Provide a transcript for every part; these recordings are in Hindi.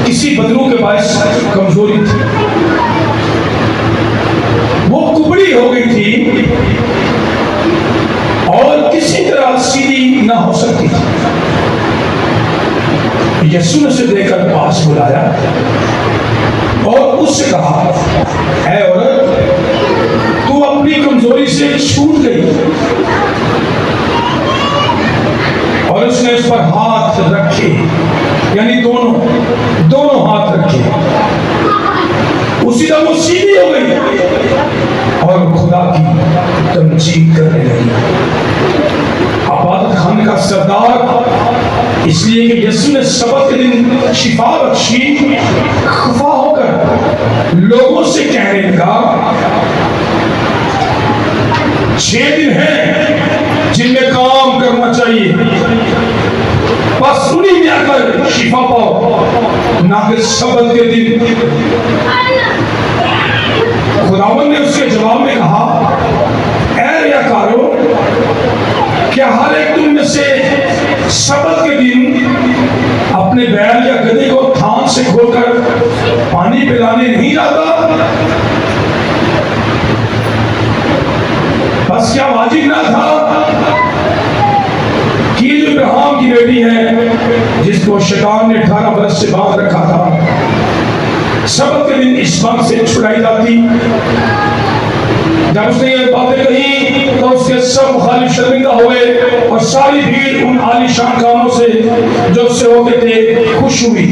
किसी बदलू के पास कमजोरी थी, वो कुबड़ी हो गई थी और किसी तरह सीधी ना हो सकती थी। यीशु ने उसे देखकर पास बुलाया और उससे कहा, ऐ औरत, तू अपनी कमजोरी से छूट गई। और उसने उस पर हाथ रखे, यानी दोनों हाथ रखे। उसी तरह वो सीधी हो गई और खुदा की तमजीद करने लगी। इबादत खाने का सरदार, इसलिए कि यीशु ने सबत के दिन शिफा बख्शी, खफा होकर लोगों से कहने लगा, 6 दिन हैं जिनमें काम करना चाहिए, बस उन्हीं में आकर शिफा पाओ, ना कि सबत के दिन। खुदावंद ने उसके जवाब में कहा, ऐ रियाकारो, क्या हर एक तुम में से सबत के दिन अपने बैल या गधे को थान से खोलकर पानी पिलाने नहीं जाता? बस क्या वाजिब ना था कि जो इब्राहिम की बेटी है, जिसको शैतान ने 18 वर्ष से बांध रखा था, सबत के दिन इस बात से छुड़ाई जाती? जब उसने ये बातें कही तो उसके सब मुखालिफ शर्मिंदा हुए और सारी भीड़ उन आलीशान कामों से जो उससे होते थे खुश हुई।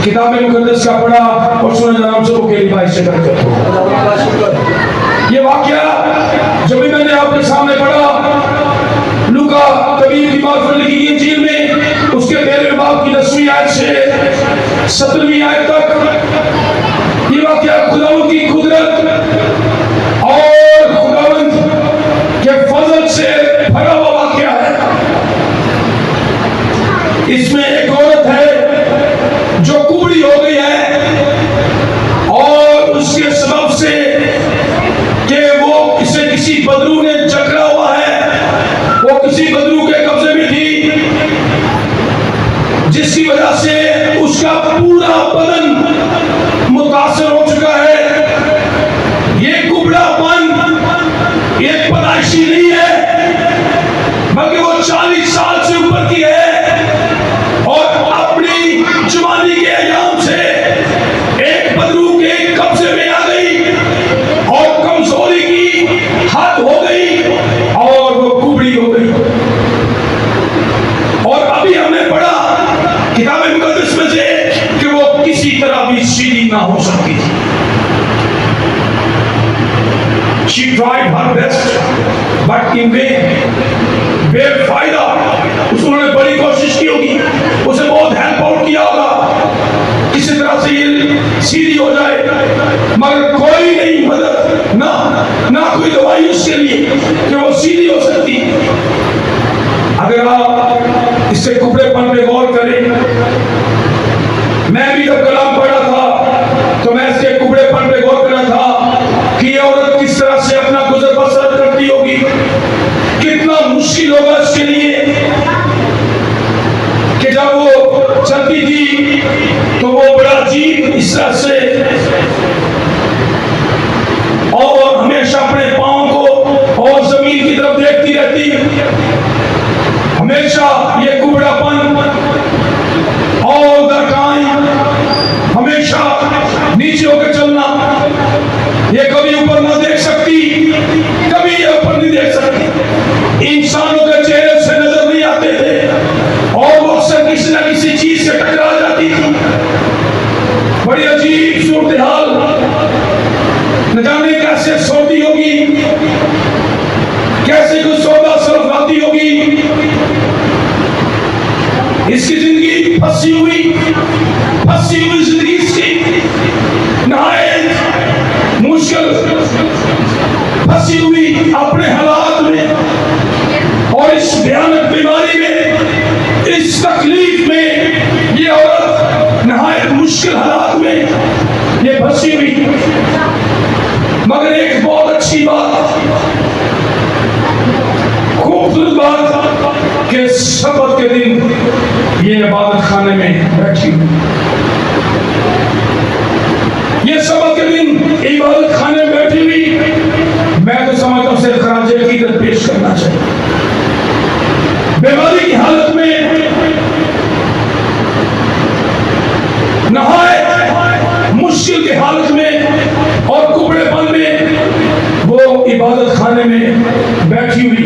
किताब मुकद्दस का पढ़ा और सुना जनाब सबों के लिए से करते हो। ये वाकया जब भी मैंने आपके सामने पढ़ा, लूका कबीर की बात लिखी इंजील में, उसके 13वें बाब की 10वीं आयत से 17वीं आयत तक, ये वाकया खुदावंद की कुदरत और खुदावंद के फजल से भरा हुआ वाकया है। इसमें एक औरत है जो कुबड़ी हो गई है और उसके सबब से कि वो किसी बदरू ने जकड़ा हुआ है, वो किसी बदरू के कब्जे में थी, जिसकी वजह से उसका पूरा बदन मुतासर हो चुका है। ये कुबड़ापन एक पैदाइशी नहीं है, बल्कि वो 40 साल से ऊपर की है और अपनी जवानी के अयाम से एक बदरू के कब्जे में आ गई और कमजोरी की हद हो गई और वो कुबड़ी हो गई। और अभी हमने पढ़ा किताब मुकद्दस में से कि वो किसी तरह भी सीधी ना हो सकती थी। She tried her best, but in vain, बेफायदा। उसने बड़ी कोशिश की होगी, उसे बहुत हेल्प आउट किया होगा किसी तरह से ये सीधी हो जाए, मगर कोई नहीं मदद, ना कोई दवाई उसके लिए कि वो सीधी हो सकती। अगर आप इससे कुबड़ेपन पे गौर करें, मैं भी जब कलाम पढ़ा था तो मैं इसके कुबड़ेपन पे गौर कर रहा था कि ये औरत किस तरह से अपना गुजर बसर करती होगी, कितना मुश्किल होगा इसके लिए कि जब वो चलती थी तो वो बड़ा अजीब इस तरह से और हमेशा अपने पांव को और जमीन की तरफ देखती रहती, हमेशा ये कुबड़ापन और दरकाएं, हमेशा नीचे होकर चलना, ये कभी ऊपर ना देख सकती, कभी ये ऊपर नहीं देख सकती। इंसानों के चेहरे से नजर नहीं आते थे और वो अक्सर किसी न किसी चीज से टकरा जाती थी। बड़ी अजीब सूरत हाल, न जाने कैसे सोती होगी, कैसे कुछ सौदा सरफ आती होगी। इसकी जिंदगी फंसी हुई जिंदगी इसकी नहायत मुश्किल फंसी हुई अपने हालात में और इस भयानक बीमारी में, इस तकलीफ में ये औरत नहायत मुश्किल हालात में ये फंसी हुई। मगर एक बहुत अच्छी बात, खूबसूरत बात कि सबत के दिन ये इबादत खाने में बैठी हुई ये सबक के दिन इबादत खाने में बैठी हुई, मैं तो समझता हूं सिर्फ खराजे की इज्जत पेश करना चाहिए। बीमारी की हालत में नहाए, मुश्किल की हालत में और कुबड़ेपन में वो इबादत खाने में बैठी हुई।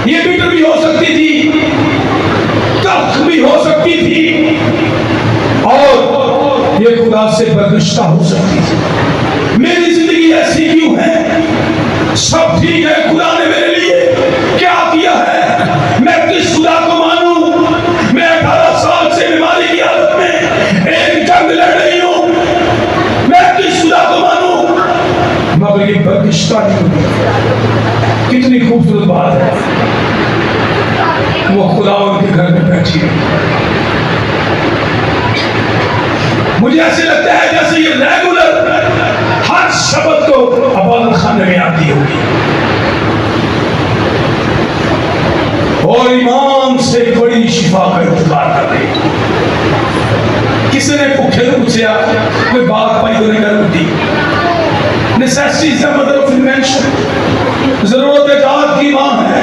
ये बिटर भी हो सकती थी, तख्त भी हो सकती थी, और ये खुदा से बर्गश्ता हो सकती थी। मेरी जिंदगी ऐसी क्यों है? सब ठीक है, खुदा ने मेरे लिए क्या किया है? मैं किस खुदा को मानूं? मैं 18 साल से बीमारी की हालत में एक जंग लड़ रही हूं, मैं किस खुदा को मानूं? मगर ये बर्गश्ता नहीं। कितनी खूबसूरत बात है, वो खुदा उनके घर में बैठी है। मुझे ऐसे लगता है जैसे ये रेगुलर हर शब्द को इबादत खाने में आती होगी, और ईमान से बड़ी शिफा का इंतजार कर रही। किसी ने भूखे को पूछा, कोई बात पाई तो नहीं कर उठी। Necessity is the mother of invention. जरूरत जात की मां है।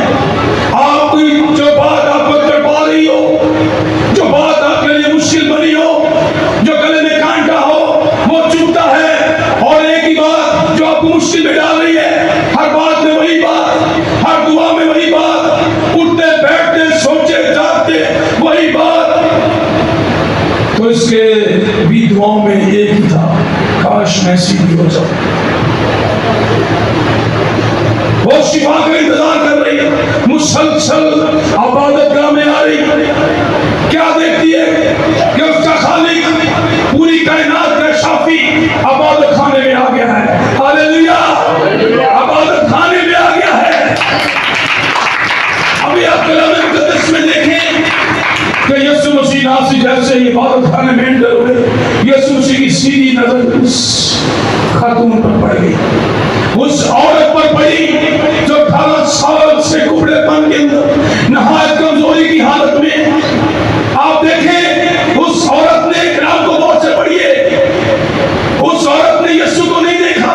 आपकी जो बात आप कर पा रही हो, जो बात आपके लिए मुश्किल बनी हो, जो गले में कांटा हो, वो चुभता है। और एक ही बात जो आपको मुश्किल में डाल रही है, हर बात में वही बात, हर दुआ में वही बात, उठते बैठते सोचे जागते वही बात। तो इसके भी दुआओं में एक ही था, काश मैं सीधी हो जाऊं। वो शिफा का इंतजार कर रही है, मुसलसल इबादतगाह में आ रही। क्या देखती है कि उसका खालिक पूरी कायनात का शाफी इबादत खाने में आ गया है। हालेलुया, इबादत खाने में आ गया है। अभी आप कलाम मुकद्दस में देखें कि यीशु मसीह नासी जैसे इबादत खाने में एंटर हुए, यीशु मसीह की सीधी नजर उस खातून पर पड़ गई, उस औरत पर पड़ी जो 18 साल से कुबड़ेपन के अंदर नहायत कमजोरी की हालत में। आप देखें उस औरत ने कलाम को बहुत से पढ़िए, उस औरत ने यीशु को नहीं देखा,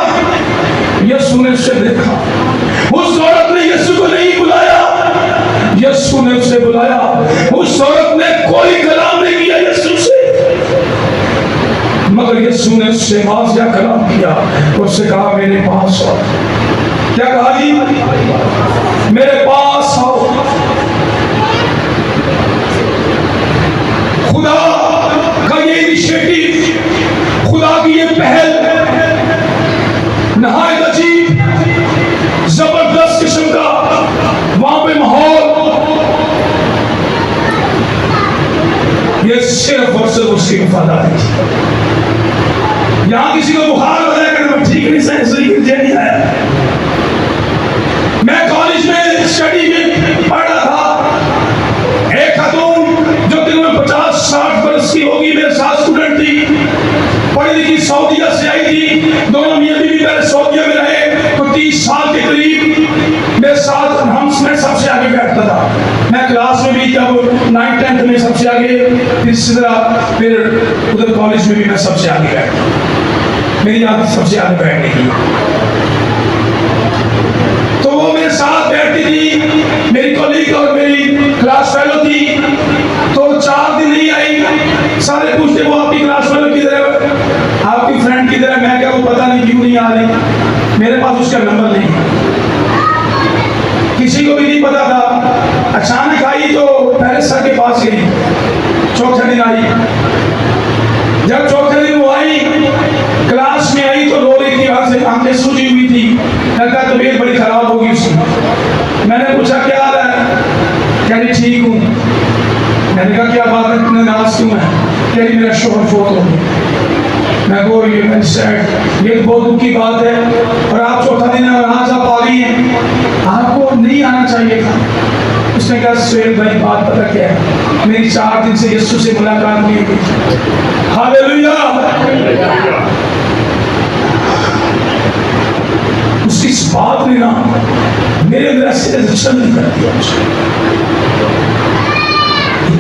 यीशु ने उसे देखा। उस औरत ने यीशु को नहीं बुलाया, यीशु ने उसे बुलाया। उस औरत ने कोई कलाम नहीं किया यीशु से, मगर यीशु ने उससे वाज़िया कलाम किया। उससे कहा मेरे पास आओ। क्या कहा जी? मेरे पास आओ। खुदा का ये इनिशिएटिव, खुदा की ये पहल नहायत अजीब जबरदस्त किस्म का वहां पे माहौल, ये सिर्फ और सिर्फ उसकी वफादारी थी। यहां किसी को बुखार हो जाएगा तो ठीक नहीं, सही नहीं आया। मैं कॉलेज में स्टडी में पढ़ रहा था, एक खातून जो तकरीबन 50-60 वर्ष की होगी, मेरे साथ स्टूडेंट थी, पढ़ी लिखी, सऊदीया से आई थी। दोनों मियां बीवी पहले सऊदीया में रहे, तो 30 साल के करीब मेरे साथ मैं सबसे आगे बैठता था। मैं क्लास में भी जब 9th-10th में सबसे आगे, फिर इसी तरह फिर उधर कॉलेज में भी मैं सबसे आगे बैठता। मेरी आदत सबसे आगे बैठने की। तो वो मेरे साथ बैठती थी, मेरी कॉलीग और मेरी क्लास फेलो थी। तो 4 दिन नहीं आई, सारे पूछते वो आपकी क्लास फेलो किधर है, आपकी फ्रेंड किधर है? मैं क्या, वो पता नहीं क्यों नहीं आ रही, मेरे पास उसका नंबर नहीं, किसी को भी नहीं पता था। अचानक आई तो पहले सर के पास गई, चौथे दिन आई। जब चौथे दिन वो आई, क्लास में आई तो रो रही थी, वहां से आंखें सूजी हुई थी, लगता तबीयत बड़ी खराब होगी उसकी। मैंने पूछा क्या हाल है? कह रही ठीक हूँ। मैंने कहा क्या बात है, इतने नाराज क्यों है? कह रही मेरा शोहर फोत हो गया। मैं बोल रही हूँ, ये बहुत दुख की बात है, और आप चौथा दिन आज आप आ गई हैं, आपको नहीं आना चाहिए था। उसने कहा सुहेल भाई बात पता क्या है, मेरी 4 दिन से यीशु से मुलाकात नहीं हुई। हालेलुया। उसकी इस बात ने ना मेरे अंदर ऐसे रिएक्शन नहीं कर दिया।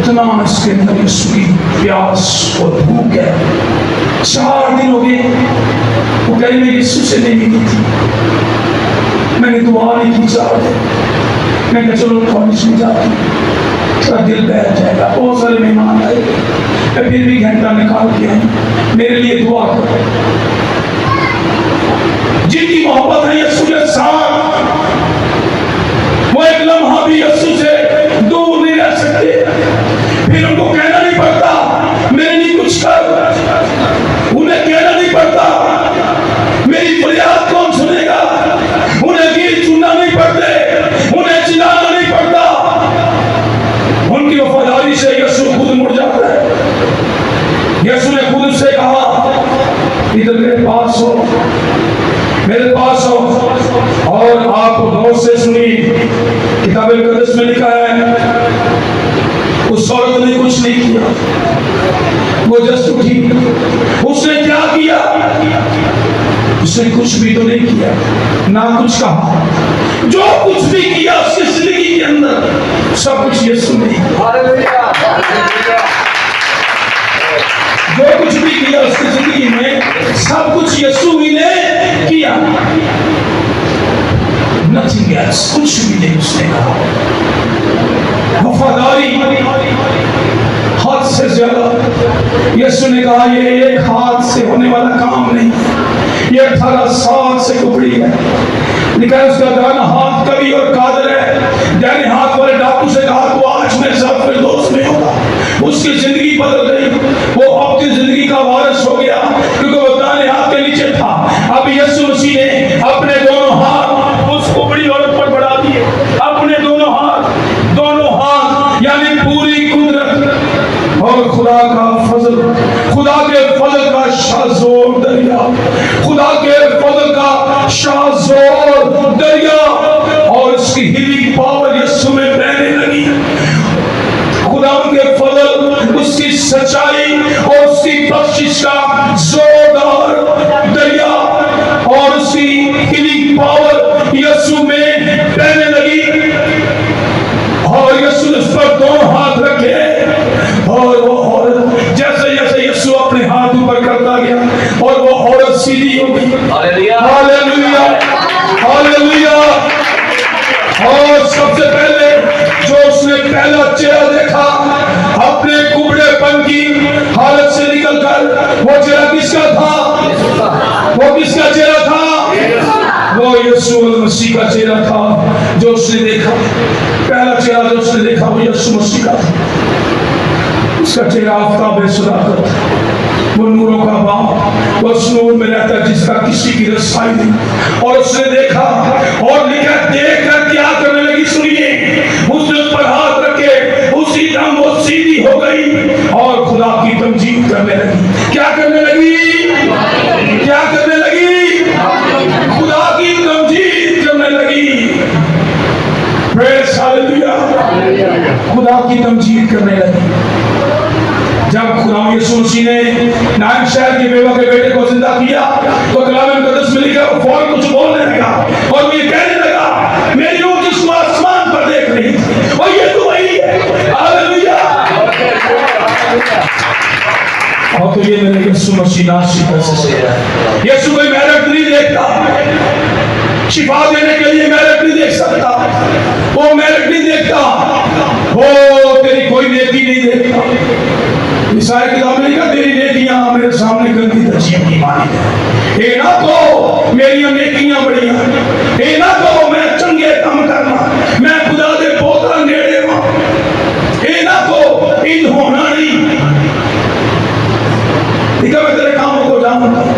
इतना इसके अंदर यीशु की प्यास और भूख है। 4 दिन हो गए वो कहीं मैं यीशु से नहीं मिली थी, मैंने दुआ नहीं की 4 दिन। मैं कहा चलो कॉलेज में जाती, थोड़ा दिल बैठ जाएगा। बहुत सारे मेहमान आए, मैं फिर भी घंटा निकाल के आई, मेरे लिए दुआ करो। जिनकी मोहब्बत है यीशु के साथ, वो एक लम्हा भी यीशु से दूर नहीं रह सकते। फिर उनको कहना नहीं पड़ता मेरे लिए कुछ कर, उन्हें कहना नहीं पड़ता मेरी फरियाद कौन सुनेगा, उन्हें गीत सुनना नहीं पड़ते, उन्हें चिल्लाना नहीं पड़ता। उनकी वफादारी से यीशु खुद मुड़ जाता है। यीशु ने खुद से कहा इधर मेरे पास हो, मेरे पास हो। और आप गौर से सुनिए, किताब मुकद्दस में लिखा है उस औरत ने कुछ नहीं किया, वो जस्ट उठी। उसने क्या किया? उसने कुछ भी तो नहीं किया, ना कुछ कहा। जो कुछ भी किया उसकी जिंदगी के अंदर सब कुछ यीशु ने किया। जो कुछ भी किया उसकी जिंदगी में सब कुछ यीशु ही ने किया। नथिंग एल्स, कुछ भी नहीं उसने कहा। वफादारी हाथ से ज्यादा। यीशु ने कहा ये एक हाथ से होने वाला काम नहीं, ये 18 साल से कुबड़ी है। लिखा है उसका दाहिना हाथ कवि और कादर है। दाहिने हाथ वाले डाकू से कहा तो आज मेरे साथ फिरदौस में होगा। उसकी जिंदगी बदल गई, वो अपनी जिंदगी का वारिस हो गया क्योंकि वो दाहिने हाथ के नीचे था। अब यीशु मसीह ने अपने दोनों हाथ उस कुबड़ी औरत पर बढ़ा दिए। अपने दोनों हाथ यानी पूरी कुदरत और खुदा का फजल, खुदा के फजल का शाज़ोर दरिया, खुदा के फजल का शाज़ोर दरिया और उसकी हीलिंग पावर यीशु में बहने लगी। खुदा के फजल, उसकी सच्चाई और उसकी बख्शिश का जोरदार दरिया और उसकी हीलिंग पावर यीशु में बहने लगी। और यीशु ने उस पर दोनों हाथ रखे और वो औरत जैसे जैसे यीशु अपने हाथ ऊपर करता गया और वो औरत सीधी हो गई। Hallelujah, hallelujah. और सबसे पहले जो उसने पहला चेहरा देखा अपने कुबड़ेपन की हालत से निकलकर, वो चेहरा किसका था? वो किसका चेहरा था? वो यीशु मसीह का चेहरा था जो उसने देखा। पहला चेहरा जो उसने देखा वो यीशु मसीह का था। उसका चेहरा आफताब सदाकत था, वो नूरों का बाप, वो उस नूर में रहता है जिसका किसी की रसाई नहीं। और उसने देखा और लिखा, देख कर क्या करने लगी? सुनिए, उसने उस पर हाथ रखे, उसी दम वो सीधी हो गई और खुदा की तमजीद करने लगी। क्या करने लगी? क्या करने लगी? खुदा की तमजीद करने लगी। प्रेज़ हालेलुया, खुदा की तमजीद करने लगी। जब खुदा यीशु मसीह ने नाइन शहर के बेवा के बेटे को जिंदा किया तो कलाम मुकद्दस में लिखा फौरन कुछ बोलने लगा और वो ये कहने लगा, मेरी रूह जिसको आसमान पर देख रही थी और ये तो वही है। हालेलुया। और तो ये मैंने यीशु मसीह नासिक से यीशु कोई मेहनत नहीं देखता, शिफा देने के लिए मेहनत नहीं देख सकता, वो मेहनत नहीं देखता, वो तेरी कोई नेकी नहीं देखता। ईसाई किताब में लिखा, तेरी नेकियां मेरे सामने गंदी धज्जियों की मानी है। ये ना तो मेरी नेकियां बड़ी हैं, ये ना तो मैं चंगे काम करना, मैं खुदा दे पोता नेड़े हूं, ये ना तो इन होना नहीं। ठीक है, मैं तेरे कामों को जानता हूं,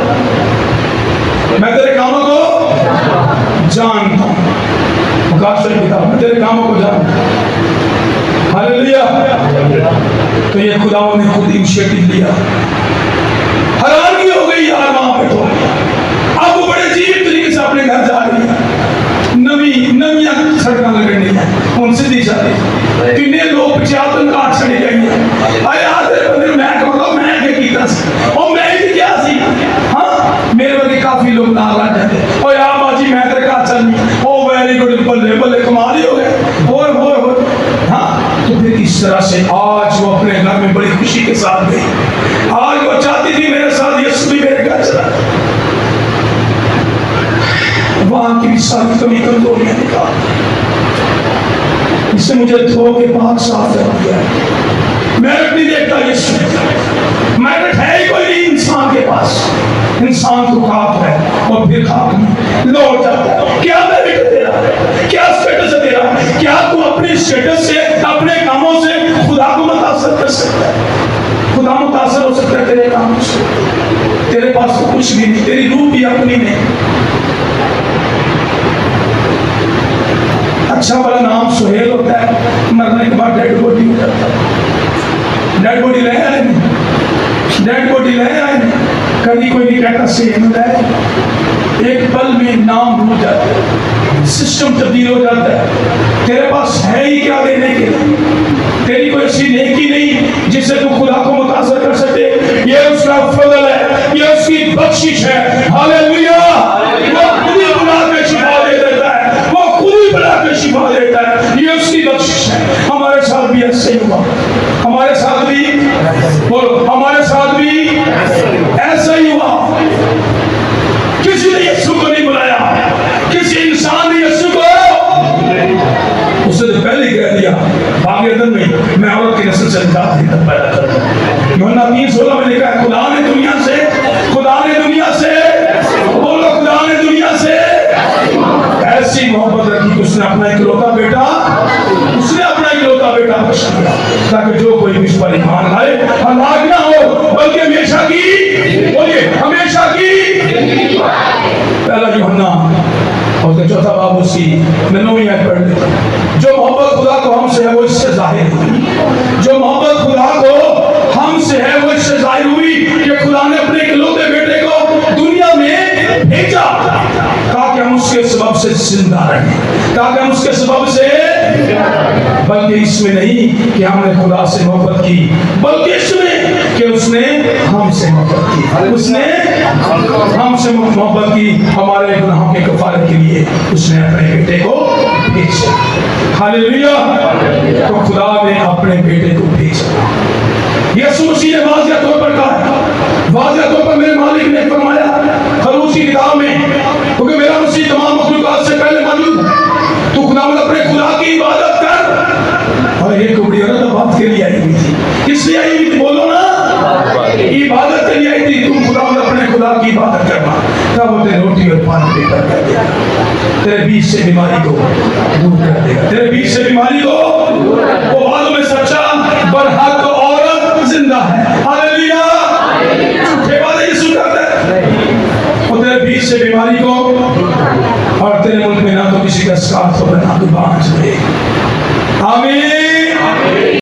मैं तेरे कामों को जानता हूं। मुकाशरे किताब में तेरे कामों को जानता हूं। हालेलुया। तो ये खुदाओं ने खुद इनिशिएटिव लिया। हैरानगी हो गई यार वहां पे। तो अब वो बड़े अजीब तरीके से अपने घर जा रही है, नवियां सड़क लगनी है, उनसे दी जा रही। किन्ने लोग 75 काट चले गए। अरे यार तेरे बंदे मैं कहूंगा मैं क्या कीता और मैं ही क्या सी। हाँ, मेरे वर्गे काफी लोग नाराज जाते और यार बाजी मैं तेरे घर चलनी। ओ वेरी गुड, बल्ले बल्ले कमाल ही हो गए। और हाँ, तो फिर इस जिस तरह से आज वो अपने घर में बड़ी खुशी के साथ गई, आज वो चाहती थी मेरे साथ यीशु भी मेरे घर चला, वहां की भी सारी कमी कमजोरियां निकाल, इससे मुझे धो के पाक साफ कर दिया। मेहनत नहीं देखता यीशु, मेहनत है ही कोई नहीं इंसान के पास, इंसान तो खाक है और फिर खाक में लौट जाता है। क्या मेरिट दे रहा है, क्या स्टेटस दे रहा है, क्या तू अपने स्टेटस से अपने कामों से खुदा को मुतासर कर सकता है? खुदा मुतासर हो सकता है तेरे कामों से? तेरे पास तो कुछ भी नहीं, तेरी रूह भी अपनी नहीं। अच्छा वाला नाम सुहेल होता है, मरने के बाद डेड बॉडी हो जाता है। डेड बॉडी ले आए, डेड बॉडी ले आए, कभी कोई नहीं कहता सेम है, एक पल में नाम भूल जाता है, सिस्टम तब्दील हो जाता है। तेरे पास है ही क्या देने के लिए? तेरी कोई ऐसी नेकी नहीं जिससे तू खुदा को मुतासर कर सके। ये उसका फजल है, ये उसकी बख्शिश है। हालेलुया। वो खुद ही बुला के शिफा दे देता है, वो खुद ही बुला के शिफा देता है, ये उसकी बख्शिश है। हमारे साथ भी ऐसे हुआ, हमारे साथ भी बोलो, हमारे साथ भी ऐसा ही हुआ। किसी ने यीशु को नहीं बुलाया, किसी इंसान ने यीशु को, उसने तो पहले ही कह दिया भाग्यदन में मैं औरत की नस्ल से जाति पैदा करूंगा। यूहन्ना 3:16 में लिखा है, खुदा ने दुनिया से, खुदा ने दुनिया से, बोलो खुदा ने दुनिया से ऐसी मोहब्बत रखी कि उसने अपना इकलौता बेटा, उसने अपना इकलौता बेटा बख्श दिया, ताकि जो कोई भी इस पर ईमान लाए हलाक ना हो बल्कि हमेशा की, बोलिए हमेशा की। पहला यूहन्ना और चौथा बाब उसकी 9वीं आयत पढ़ लेते हैं। जो मोहब्बत खुदा को हमसे है वो इससे जाहिर हुई, जो मोहब्बत खुदा को हमसे है वो इससे जाहिर हुई कि खुदा ने अपने इकलौते बेटे को दुनिया में भेजा ताकि हम उसके सबब से जिंदा रहें, ताकि हम उसके सबब से, बल्कि इसमें नहीं कि हमने खुदा से मोहब्बत की, बल्कि इसमें कि उसने हमसे मोहब्बत की, उसने हमसे मोहब्बत की, हमारे गुनाहों के कफारे के लिए उसने अपने बेटे को भेजा। हालेलुया। तो खुदा ने अपने बेटे को भेजा। यीशु मसीह ने वाज़िया तौर पर कहा, वाज़िया तौर पर मेरे मालिक ने फरमाया खरूज की किताब में, क्योंकि मेरा मसीह तमाम मखलूकात से पहले मौजूद है, तो खुदा अपने खुदा की इबादत कर। और एक कुबड़ी औरत बात के लिए आई हुई थी, किस लिए आई हुई थी? बोलो ना, इबादत के लिए आई थी। तुम खुदा अपने खुदा की इबादत करना, तब वो तेरे रोटी और पानी देकर कर देगा, तेरे बीच से बीमारी को दूर कर देगा, तेरे बीच से बीमारी को, वो बातों में सच्चा बरहक औरत जिंदा है। हालेलुया। झूठे वादे यीशु करता है, वो तेरे बीच से बीमारी को, और तेरे मुल्क में ना तो किसी का साथ होगा ना तो बांझ में। आमीन।